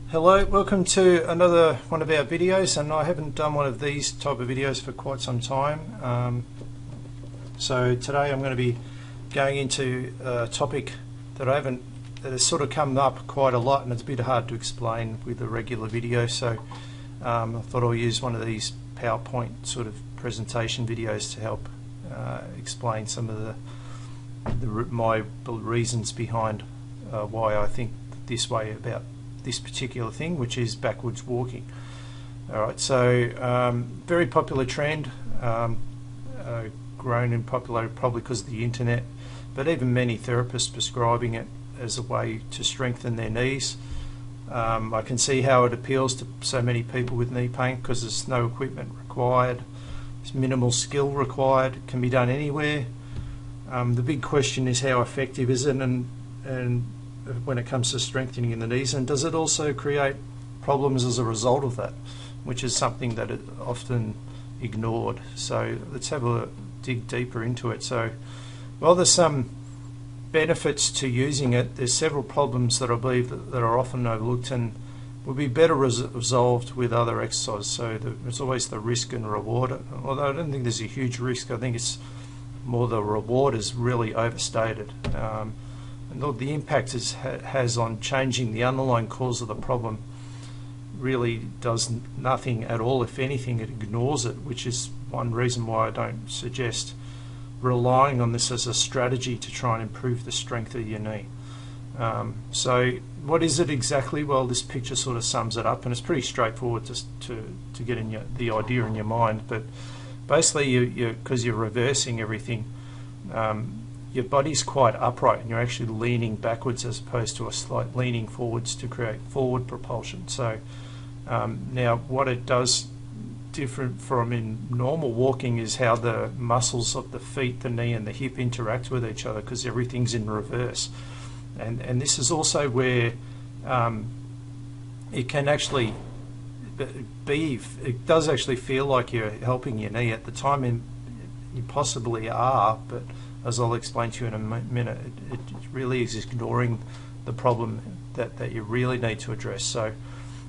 Hello, welcome to another one of our videos, and I haven't done one of these type of videos for quite some time. So today I'm going to be going into a topic that has sort of come up quite a lot, and it's a bit hard to explain with a regular video, so I thought I'll use one of these PowerPoint sort of presentation videos to help explain some of my reasons behind why I think this way about this particular thing, which is backwards walking. Alright, so very popular trend, grown in popularity probably because of the internet, but even many therapists prescribing it as a way to strengthen their knees. I can see how it appeals to so many people with knee pain because there's no equipment required, there's minimal skill required, it can be done anywhere. The big question is how effective is it, and when it comes to strengthening in the knees, and does it also create problems as a result of that, which is something that is often ignored. So let's have a dig deeper into it. So while there's some benefits to using it, there's several problems that I believe that are often overlooked and will be better resolved with other exercise. So there's always the risk and reward, although I don't think there's a huge risk. I think it's more the reward is really overstated. And the impact it has on changing the underlying cause of the problem really does nothing at all. If anything, it ignores it, which is one reason why I don't suggest relying on this as a strategy to try and improve the strength of your knee. So what is it exactly? Well, this picture sort of sums it up, and it's pretty straightforward to get in the idea in your mind. But basically, because you're reversing everything, your body's quite upright and you're actually leaning backwards as opposed to a slight leaning forwards to create forward propulsion. So now what it does different from in normal walking is how the muscles of the feet, the knee and the hip interact with each other, because everything's in reverse. And this is also where it can actually it does actually feel like you're helping your knee at the time, and you possibly are, but as I'll explain to you in a minute, it really is ignoring the problem that you really need to address. So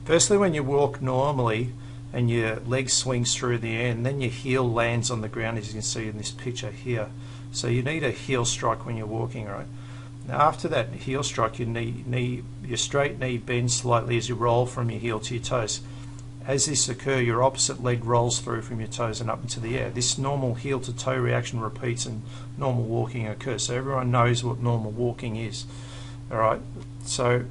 firstly, when you walk normally and your leg swings through the air and then your heel lands on the ground, as you can see in this picture here. So you need a heel strike when you're walking, right? Now after that heel strike, your straight knee bends slightly as you roll from your heel to your toes. As this occurs, your opposite leg rolls through from your toes and up into the air. This normal heel to toe reaction repeats and normal walking occurs. So everyone knows what normal walking is. All right. So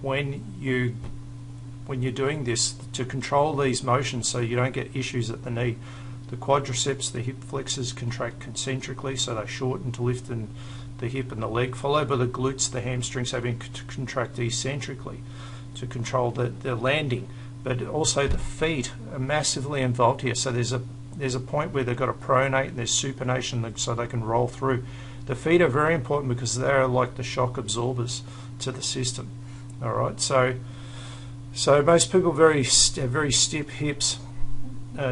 when you're doing this, to control these motions so you don't get issues at the knee, the quadriceps, the hip flexors contract concentrically, so they shorten to lift the hip and the leg, followed by the glutes, the hamstrings having to contract eccentrically to control the landing. But also the feet are massively involved here. So there's a point where they've got to pronate and there's supination so they can roll through. The feet are very important because they're like the shock absorbers to the system. All right. So most people have very stiff hips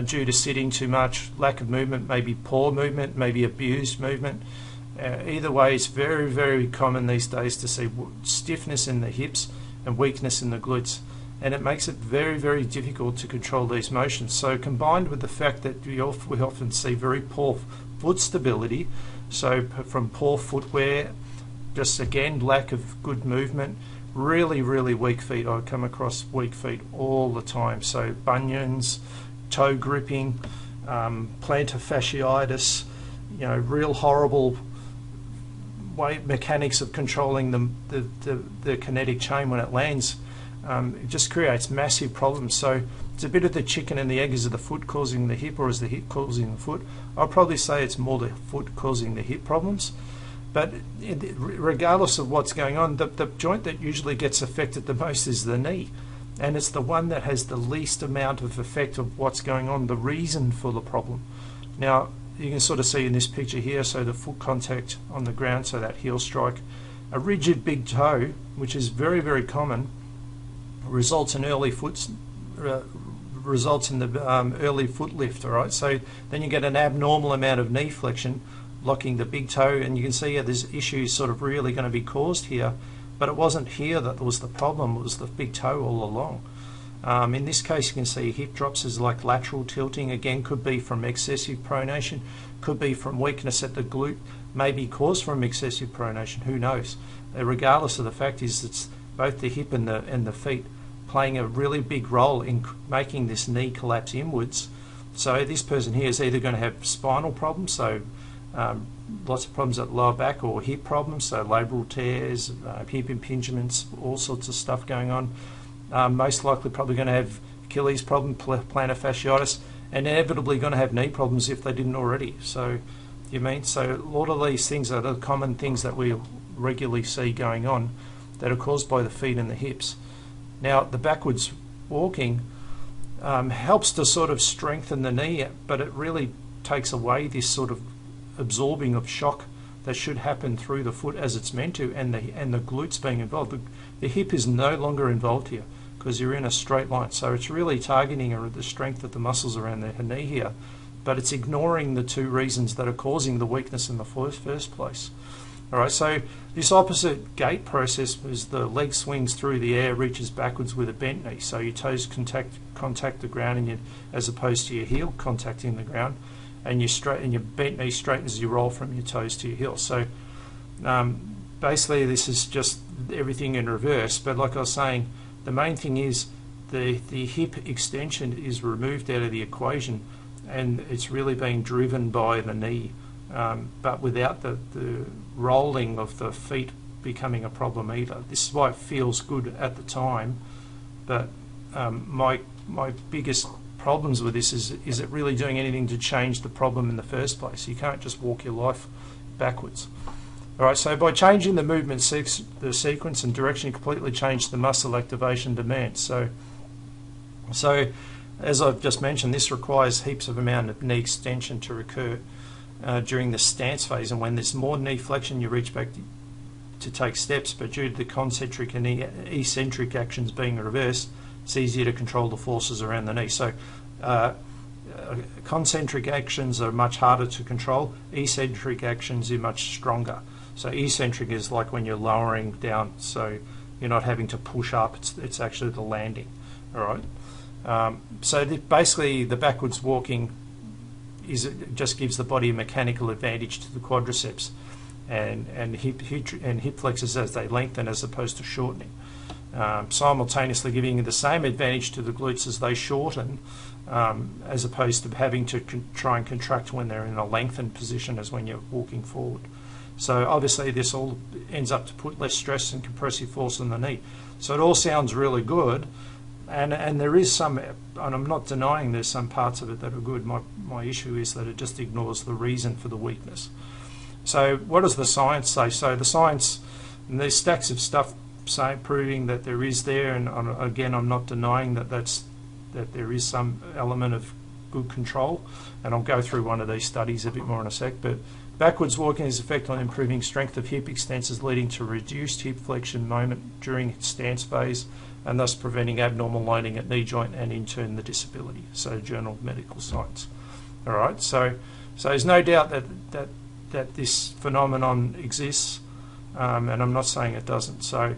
due to sitting too much, lack of movement, maybe poor movement, maybe abused movement. Either way, it's very, very common these days to see stiffness in the hips and weakness in the glutes. And it makes it very, very difficult to control these motions. So combined with the fact that we often see very poor foot stability, so from poor footwear, just again lack of good movement, really, really weak feet. I come across weak feet all the time. So bunions, toe gripping, plantar fasciitis, real horrible mechanics of controlling the kinetic chain when it lands. It just creates massive problems. So it's a bit of the chicken and the egg. Is it the foot causing the hip, or is the hip causing the foot? I'll probably say it's more the foot causing the hip problems. But regardless of what's going on, the joint that usually gets affected the most is the knee. And it's the one that has the least amount of effect of what's going on, the reason for the problem. Now, you can sort of see in this picture here, so the foot contact on the ground, so that heel strike, a rigid big toe, which is very, very common, results in early foot lift. All right, so then you get an abnormal amount of knee flexion, locking the big toe, and you can see there's issues sort of really going to be caused here But it wasn't here that was the problem, it was the big toe all along. In this case, you can see hip drops is like lateral tilting. Again, could be from excessive pronation, could be from weakness at the glute, maybe caused from excessive pronation, who knows. Regardless of the fact is it's both the hip and the feet playing a really big role in making this knee collapse inwards. So this person here is either going to have spinal problems, so lots of problems at the lower back, or hip problems, so labral tears, hip impingements, all sorts of stuff going on. Most likely probably going to have Achilles problem, plantar fasciitis, and inevitably going to have knee problems if they didn't already. So so a lot of these things are the common things that we regularly see going on that are caused by the feet and the hips. Now the backwards walking helps to sort of strengthen the knee, but it really takes away this sort of absorbing of shock that should happen through the foot as it's meant to, and the glutes being involved. The hip is no longer involved here because you're in a straight line, so it's really targeting the strength of the muscles around the knee here, but it's ignoring the two reasons that are causing the weakness in the first place. Alright, so this opposite gait process is the leg swings through the air, reaches backwards with a bent knee, so your toes contact the ground, and as opposed to your heel contacting the ground, and your bent knee straightens as you roll from your toes to your heel. So basically this is just everything in reverse, but like I was saying, the main thing is the hip extension is removed out of the equation, and it's really being driven by the knee, but without the rolling of the feet becoming a problem either. This is why it feels good at the time, but my biggest problems with this is it really doing anything to change the problem in the first place? You can't just walk your life backwards. Alright, so by changing the movement the sequence and direction, you completely change the muscle activation demand. So as I've just mentioned, this requires heaps of amount of knee extension to occur during the stance phase, and when there's more knee flexion you reach back to take steps, but due to the concentric and eccentric actions being reversed, it's easier to control the forces around the knee. So concentric actions are much harder to control, eccentric actions are much stronger. So eccentric is like when you're lowering down, so you're not having to push up, it's actually the landing. Alright, so basically the backwards walking just gives the body a mechanical advantage to the quadriceps and hip flexors as they lengthen as opposed to shortening, simultaneously giving the same advantage to the glutes as they shorten, as opposed to having to try and contract when they're in a lengthened position as when you're walking forward. So obviously this all ends up to put less stress and compressive force on the knee. So it all sounds really good, and there is some, and I'm not denying there's some parts of it that are good. My issue is that it just ignores the reason for the weakness. So what does the science say? So the science, and there's stacks of stuff proving that there is there, and again I'm not denying that there is some element of good control, and I'll go through one of these studies a bit more in a sec. But backwards walking has effect on improving strength of hip extensors, leading to reduced hip flexion moment during its stance phase, and thus preventing abnormal loading at knee joint and in turn the disability. So Journal of Medical Science. All right, so there's no doubt that this phenomenon exists, and I'm not saying it doesn't. So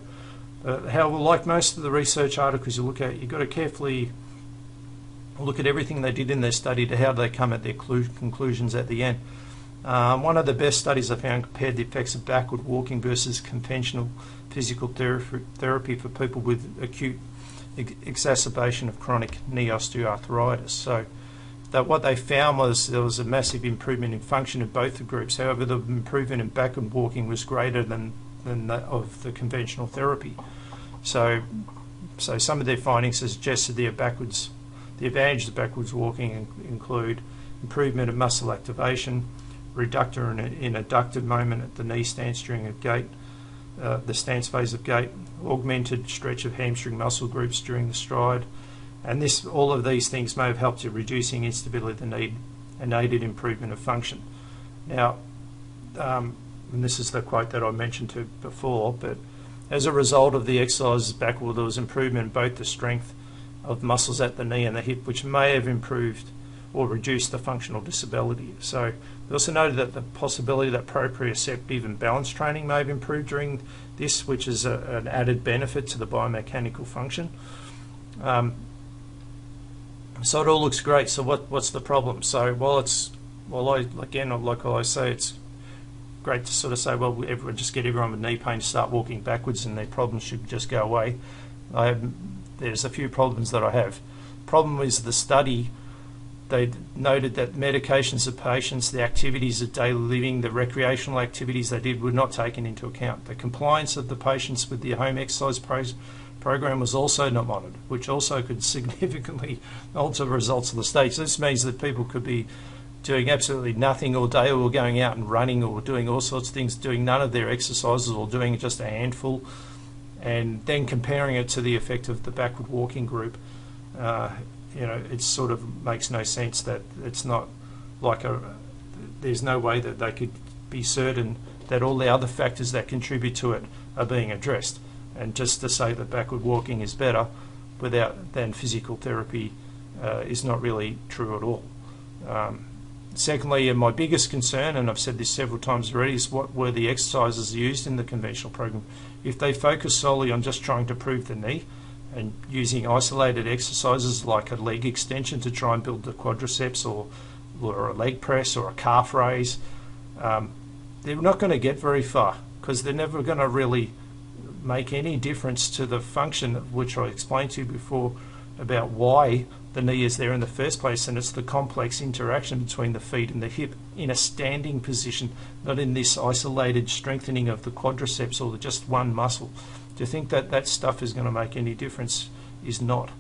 how, like most of the research articles you look at, you've got to carefully look at everything they did in their study to how they come at their conclusions at the end. One of the best studies I found compared the effects of backward walking versus conventional physical therapy for people with acute exacerbation of chronic knee osteoarthritis. So that what they found was there was a massive improvement in function in both the groups. However, the improvement in backward walking was greater than that of the conventional therapy. So some of their findings suggested the advantages of backwards walking include improvement of muscle activation, reductor in adducted moment at the knee stance during a gait, the stance phase of gait, augmented stretch of hamstring muscle groups during the stride, and all of these things may have helped in reducing instability of the knee and aided improvement of function. Now, and this is the quote that I mentioned to before, but as a result of the exercises backward, there was improvement in both the strength of muscles at the knee and the hip, which may have improved or reduce the functional disability. So they also noted that the possibility that proprioceptive and balance training may have improved during this, which is an added benefit to the biomechanical function. So it all looks great. So what's the problem? So like I say, it's great to sort of say, well, just get everyone with knee pain to start walking backwards and their problems should just go away. There's a few problems that I have. Problem is the study, they noted that medications of patients, the activities of daily living, the recreational activities they did were not taken into account. The compliance of the patients with the home exercise program was also not monitored, which also could significantly alter the results of the study. So this means that people could be doing absolutely nothing all day, or going out and running, or doing all sorts of things, doing none of their exercises, or doing just a handful, and then comparing it to the effect of the backward walking group. It sort of makes no sense that it's not like there's no way that they could be certain that all the other factors that contribute to it are being addressed. And just to say that backward walking is better than physical therapy is not really true at all. Secondly, and my biggest concern, and I've said this several times already, is what were the exercises used in the conventional program. If they focus solely on just trying to prove the knee and using isolated exercises like a leg extension to try and build the quadriceps, or a leg press, or a calf raise, they're not going to get very far, because they're never going to really make any difference to the function, which I explained to you before about why the knee is there in the first place. And it's the complex interaction between the feet and the hip in a standing position, not in this isolated strengthening of the quadriceps or just one muscle. To think that that stuff is going to make any difference is not.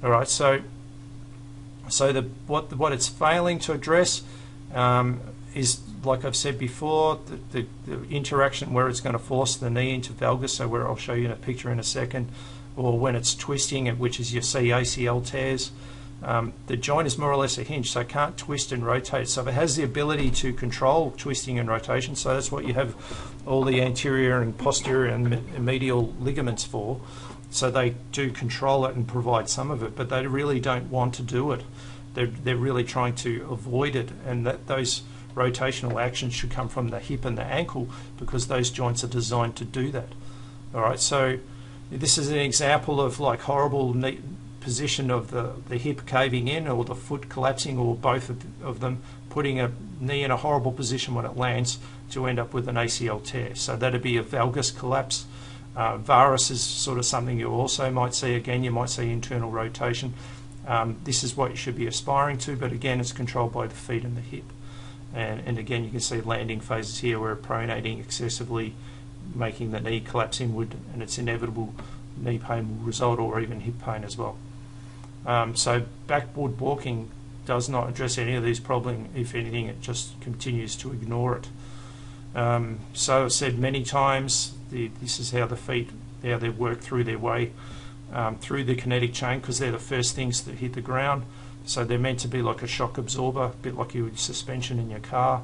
All right, so what it's failing to address is, like I've said before, the interaction where it's going to force the knee into valgus, so where I'll show you in a picture in a second, or when it's twisting, which is you see ACL tears. The joint is more or less a hinge, so it can't twist and rotate. So it has the ability to control twisting and rotation, so that's what you have all the anterior and posterior and medial ligaments for. So they do control it and provide some of it, but they really don't want to do it. They're really trying to avoid it, and that those rotational actions should come from the hip and the ankle, because those joints are designed to do that. All right, so this is an example of like horrible position of the hip caving in, or the foot collapsing, or both of them, putting a knee in a horrible position when it lands to end up with an ACL tear. So that'd be a valgus collapse. Varus is sort of something you also might see. Again, you might see internal rotation. This is what you should be aspiring to, but again, it's controlled by the feet and the hip. And again, you can see landing phases here where pronating excessively, making the knee collapse inward, and it's inevitable knee pain will result, or even hip pain as well. So backward walking does not address any of these problems. If anything, it just continues to ignore it. So I've said many times, this is how the feet, how they work through their way through the kinetic chain, because they're the first things that hit the ground. So they're meant to be like a shock absorber, a bit like your suspension in your car.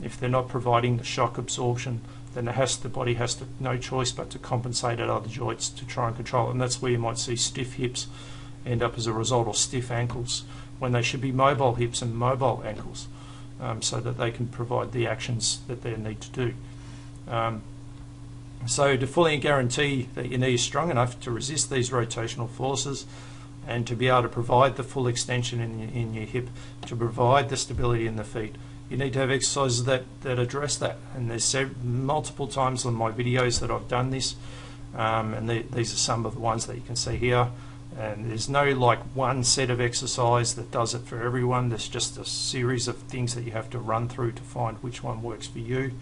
If they're not providing the shock absorption, then the body has no choice but to compensate at other joints to try and control it. And that's where you might see stiff hips end up as a result, or stiff ankles, when they should be mobile hips and mobile ankles, so that they can provide the actions that they need to do. So to fully guarantee that your knee is strong enough to resist these rotational forces, and to be able to provide the full extension in your hip, to provide the stability in the feet, you need to have exercises that address that. And there's multiple times on my videos that I've done this, and these are some of the ones that you can see here. And there's no like one set of exercise that does it for everyone. There's just a series of things that you have to run through to find which one works for you.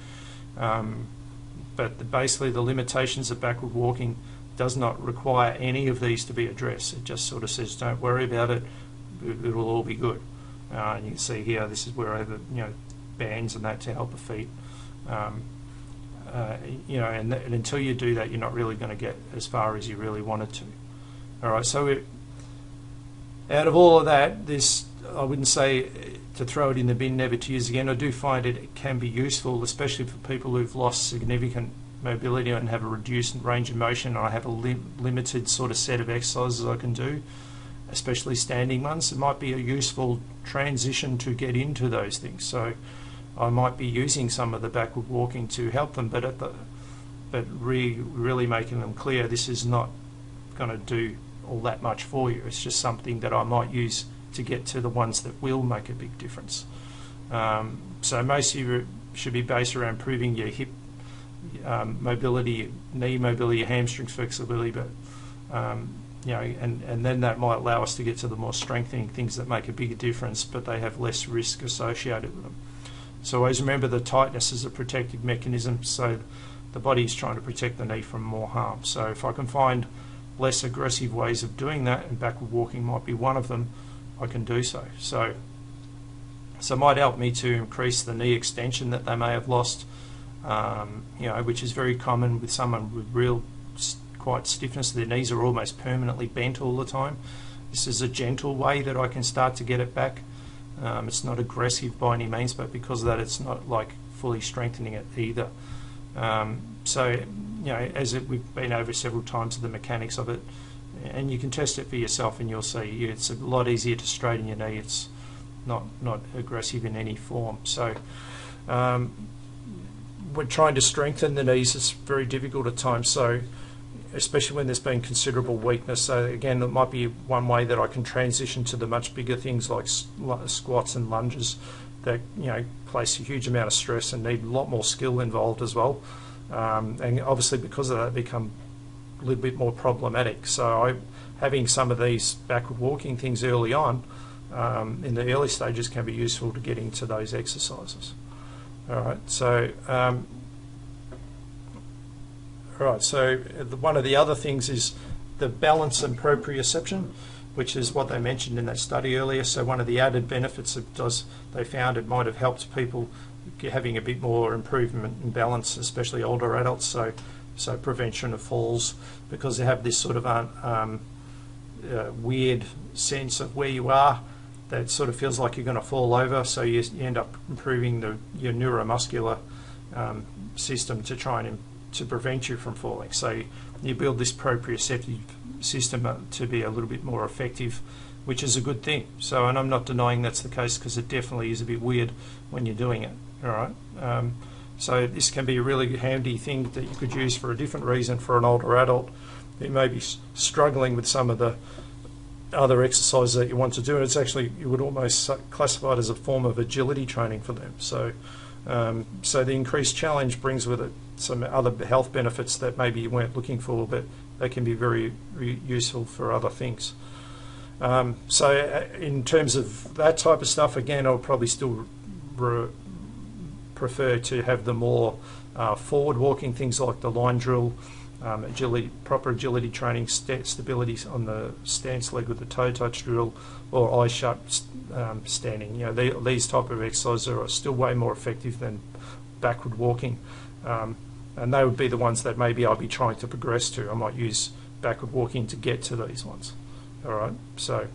But basically the limitations of backward walking does not require any of these to be addressed. It just sort of says, don't worry about it, it'll all be good. And you can see here, this is where I have bands and that to help the feet. And until you do that, you're not really going to get as far as you really wanted to. All right, so out of all of that, this, I wouldn't say to throw it in the bin, never to use again. I do find it can be useful, especially for people who've lost significant mobility and have a reduced range of motion. I have a limited sort of set of exercises I can do, especially standing ones, it might be a useful transition to get into those things. So I might be using some of the backward walking to help them, but really making them clear this is not going to do all that much for you. It's just something that I might use to get to the ones that will make a big difference. So most of you should be based around improving your hip mobility, knee mobility, your hamstrings flexibility, but you know, and then that might allow us to get to the more strengthening things that make a bigger difference, but they have less risk associated with them. So always remember the tightness is a protective mechanism, so the body is trying to protect the knee from more harm. So if I can find less aggressive ways of doing that, and backward walking might be one of them, I can do so. So it might help me to increase the knee extension that they may have lost, you know, which is very common with someone with real quite stiffness. Their knees are almost permanently bent all the time. This is a gentle way that I can start to get it back. It's not aggressive by any means, but because of that, it's not like fully strengthening it either. So, you know, we've been over several times the mechanics of it, and you can test it for yourself, and you'll see it's a lot easier to straighten your knee. It's not aggressive in any form. So, we're trying to strengthen the knees. It's very difficult at times. So, especially when there's been considerable weakness. So again, it might be one way that I can transition to the much bigger things like squats and lunges that, you know, place a huge amount of stress and need a lot more skill involved as well. And obviously because of that, become a little bit more problematic. So having some of these backward walking things early on in the early stages can be useful to get into those exercises. All right, so one of the other things is the balance and proprioception, which is what they mentioned in that study earlier. So one of the added benefits they found it might have helped people having a bit more improvement in balance, especially older adults. So prevention of falls, because they have this sort of weird sense of where you are that sort of feels like you're going to fall over. So you end up improving your neuromuscular system to try and to prevent you from falling. So you build this proprioceptive system to be a little bit more effective, which is a good thing. So, and I'm not denying that's the case, because it definitely is a bit weird when you're doing it. All right. So this can be a really handy thing that you could use for a different reason for an older adult who may be struggling with some of the other exercises that you want to do. And it's actually, you would almost classify it as a form of agility training for them. So, so the increased challenge brings with it some other health benefits that maybe you weren't looking for, but they can be very useful for other things. So in terms of that type of stuff, again, I would probably still prefer to have the more forward walking things like the line drill, agility, proper agility training, stability on the stance leg with the toe touch drill, or eye shut standing. You know, these type of exercises are still way more effective than backward walking, and they would be the ones that maybe I'll be trying to progress to. I might use backward walking to get to these ones. All right, so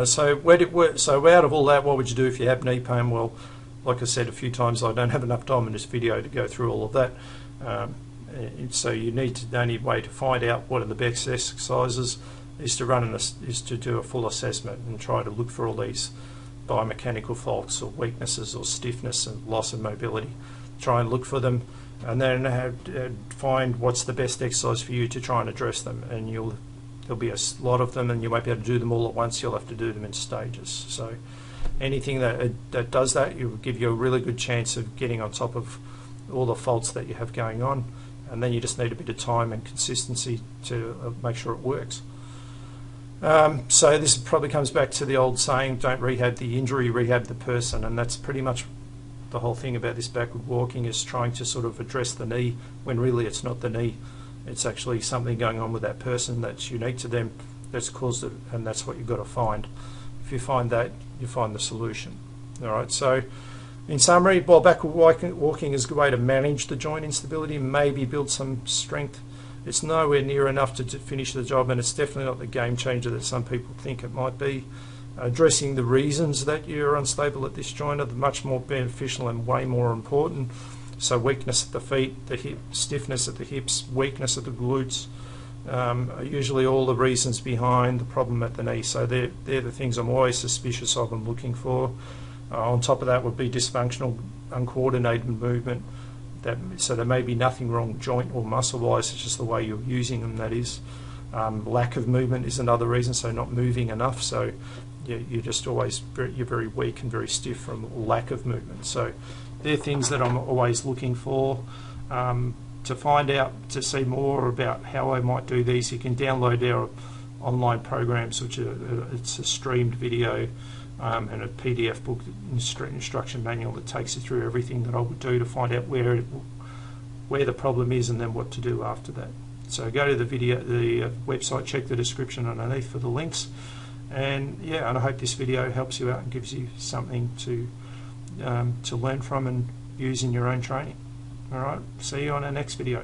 so out of all that, what would you do if you have knee pain? Well, like I said a few times, I don't have enough time in this video to go through all of that. So you need to, the only way to find out what are the best exercises is to do a full assessment and try to look for all these biomechanical faults or weaknesses or stiffness and loss of mobility. Try and look for them, and then find what's the best exercise for you to try and address them. And there'll be a lot of them, and you won't be able to do them all at once. You'll have to do them in stages. So anything that does that, it will give you a really good chance of getting on top of all the faults that you have going on, and then you just need a bit of time and consistency to make sure it works. So this probably comes back to the old saying, don't rehab the injury, rehab the person, and that's pretty much the whole thing about this backward walking, is trying to sort of address the knee when really it's not the knee. It's actually something going on with that person that's unique to them that's caused it, and that's what you've got to find. If you find that, you find the solution. All right, so in summary, while backward walking is a good way to manage the joint instability, maybe build some strength, it's nowhere near enough to finish the job, and it's definitely not the game changer that some people think it might be. Addressing the reasons that you're unstable at this joint are much more beneficial and way more important. So weakness at the feet, the hip, stiffness at the hips, weakness at the glutes, are usually all the reasons behind the problem at the knee. So they're the things I'm always suspicious of and looking for. On top of that would be dysfunctional, uncoordinated movement. So there may be nothing wrong joint or muscle-wise, it's just the way you're using them, that is. Lack of movement is another reason, so not moving enough. So you're just always you're very weak and very stiff from lack of movement. So they're things that I'm always looking for. To find out, to see more about how I might do these, you can download our online programs, which it's a streamed video and a PDF book, instruction manual that takes you through everything that I would do to find out where the problem is and then what to do after that. So go to the website, check the description underneath for the links, and I hope this video helps you out and gives you something to learn from and use in your own training. All right, see you on our next video.